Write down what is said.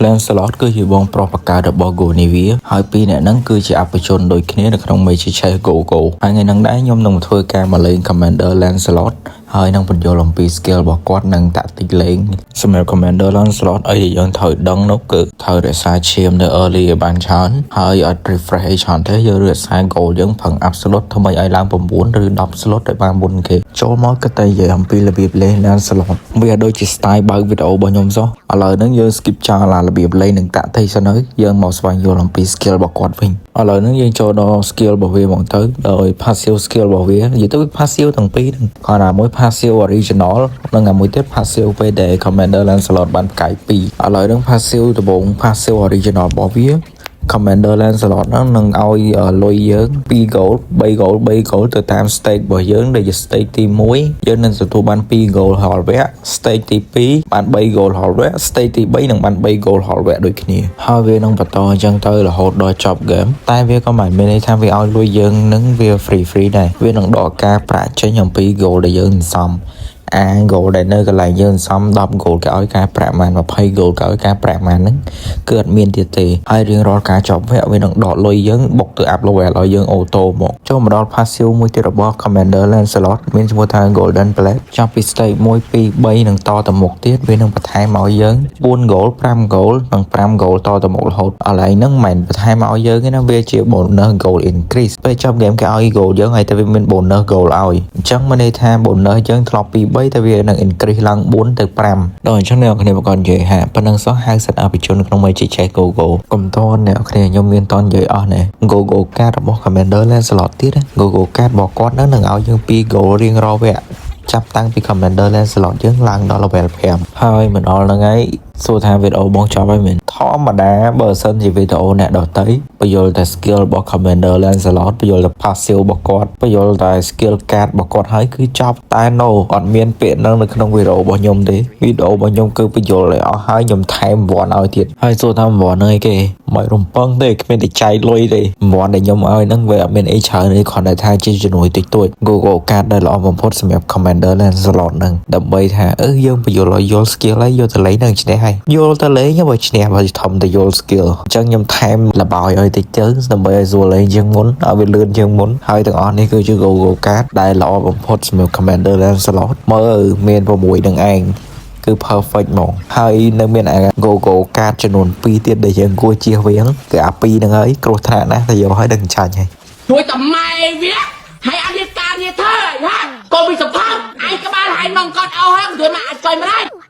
Lancelot គឺជាបងប្រុសបការបស់ Guinevere ហើយពីរអ្នកហ្នឹងគឺជាអបជនដូចគ្នានៅក្នុង Magic Chess Go Go ហើយថ្ងៃហ្នឹងដែរខ្ញុំនឹងធ្វើការមកលេង Commander Lancelot ហើយនឹងបញ្យល់អំពី skill របស់គាត់និង tactic លេងសម្រាប់ Commander Lancelot អីដែលយើងត្រូវដឹងនោះគឺត្រូវរក្សាឈាមនៅ early ឲ្យបានច្រើនហើយអត់ refresh ឲ្យច្រើនទេយើងរក្សា goal យើងផឹង absolute ធ្វើម៉េចឲ្យឡើង9ឬ10 slot ឲ្យបានមុនគេចូលមកក៏តែនិយាយអំពីរបៀបលេង Lancelot វាដូចជា style បើកវីដេអូរបស់ខ្ញុំសោះឥឡូវហ្នឹងយើង skip ចោលរបៀបលេងនិង tactic សិនហើយយើងមកស្វែងយល់អំពី skill របស់គាត់វិញឥឡូវហ្នឹងយើងចូលដល់ skill របស់វាមកទៅដោយ passive skill របស់វានិយាយទៅ passive ទាំងពីរហ្នឹងគាត់ថាមួយ passive original និងមួយទៀត passive ពេលដែល Commander Lancelot បានផ្កាយ2ឥឡូវហ្នឹង passive ដំបូង passive original របស់វា Commander Lancelot ហ្នឹងនឹងឲ្យលុយយើង2 goal 3 goal 3 goal ទៅតាម stake របស់យើងដែលជា stake ទី1យើងនឹងទទួលបាន2 goal រាល់វគ្គ stake ទី2បាន3 goal រាល់វគ្គ stake ទី3នឹងបាន3 goal រាល់វគ្គដូចគ្នាហើយវានឹងបន្តអញ្ចឹងទៅរហូតដល់ចប់ game តែវាក៏មិនមានន័យថាវាឲ្យលុយយើងនឹងវា free ដែរវានឹងដកការប្រាក់ចេញអំពី goal ដែលយើងសន្សំgoal ដែលនៅកន្លែងយើងសំ10 goal គេឲ្យការប្រាក់បាន20 goal គេឲ្យការប្រាក់បានហ្នឹងគឺអត់មានទៀតទេហើយរៀងរាល់ការចប់វគ្គវានឹងដកលុយយើងបុកទៅ up level ឲ្យយើងអូតូមកចូលមកដល់ passive មួយទៀតរបស់ Commander Lancelot មានឈ្មោះថា Golden Blade ចាប់ពី stage 1 2 3នឹងតទៅមុខទៀតវានឹងបន្ថែមឲ្យយើង4 goal 5 goal និង5 goal តទៅមុខរហូតឥឡូវហ្នឹងមិនបន្ថែមឲ្យយើងទេណាវាជា bonus goal increase ពេលចប់ game គេឲ្យ goal យើងហើយតែវាមាន bonus goal ឲ្យអញ្ចឹងមានន័យថា bonus យើងធ្លាប់ពីតែវានឹង increase ឡើង4ទៅ5ដល់អញ្ចឹងអ្នកគ្នាប្រកបនិយាយហាប៉ុណ្ណឹងសោះហៅសិតអភិជនក្នុង Magic Chess Go Go កុំតអ្នកគ្នាខ្ញុំមានតនិយាយអស់ណែ Go Go កាតរបស់ Commander Lancelot ទៀត Go Go កាតរបស់គាត់នឹងឲ្យយើង2 goal រៀងរាល់វគ្គចាប់តាំងពី Commander Lancelot យើងឡើងដល់ level 5ហើយមកដល់ហ្នឹងហើយសួរថាវីដេអូបងចប់ហើយមែនធម្មតាបើសិនជាវីដេអូអ្នកដទៃបញ្យល់តែ skill របស់ Commander Lancelot បញ្យល់តែ passive របស់គាត់បញ្យល់តែ skill card របស់គាត់ហើយគឺចប់តែ no អត់មានពាក្យហ្នឹងនៅក្នុងវីដេអូរបស់ខ្ញុំទេវីដេអូរបស់ខ្ញុំគឺបញ្យល់ឲ្យអស់ហើយខ្ញុំថែមវ័នឲ្យទៀតហើយសួរថាវ័នហ្នឹងឯគេមិនរំពឹងទេគ្មានតែចៃលុយទេវ័នដែលខ្ញុំឲ្យហ្នឹងវាអត់មានអីច្រើនទេគ្រាន់តែថាជាជំនួយតិចតួច Google card ដែលល្អបំផុតសម្រាប់ Commander Lancelot ហ្នឹងដើម្បីថាយើងបញ្យល់ឲ្យយល់ skill ហើយយកទៅលេងនឹងឈ្នះហើយយល់ទៅលេងបើឈ្នះបើធំទៅយល់ skill អញ្ចឹងខ្ញុំថែមលបោយឲ្យតិចទៅដើម្បីឲ្យស្រួលលេងជាងមុនឲ្យវាលឿនជាងមុនហើយទាំងអស់នេះគឺជា Google card ដែលល្អបំផុតសម្រាប់ Commander Lancelot មើលមាន6នឹងឯងគឺ perfect ហ្មងហើយនៅមានអា Google card ចំនួន2ទៀតដែលយើងគួរជៀសវាងគឺអា2ហ្នឹងហើយគ្រោះថ្នាក់ណាស់តែយកឲ្យដឹងចាញ់ហើយជួយតែម៉ែវាហើយអត់មានការងារធ្វើហ៎កុំវិសភ័ណ្ឌឯងក្បាលហើយនងកត់អស់ហើយមិនធ្វើមកអាចជួយមិនដែរ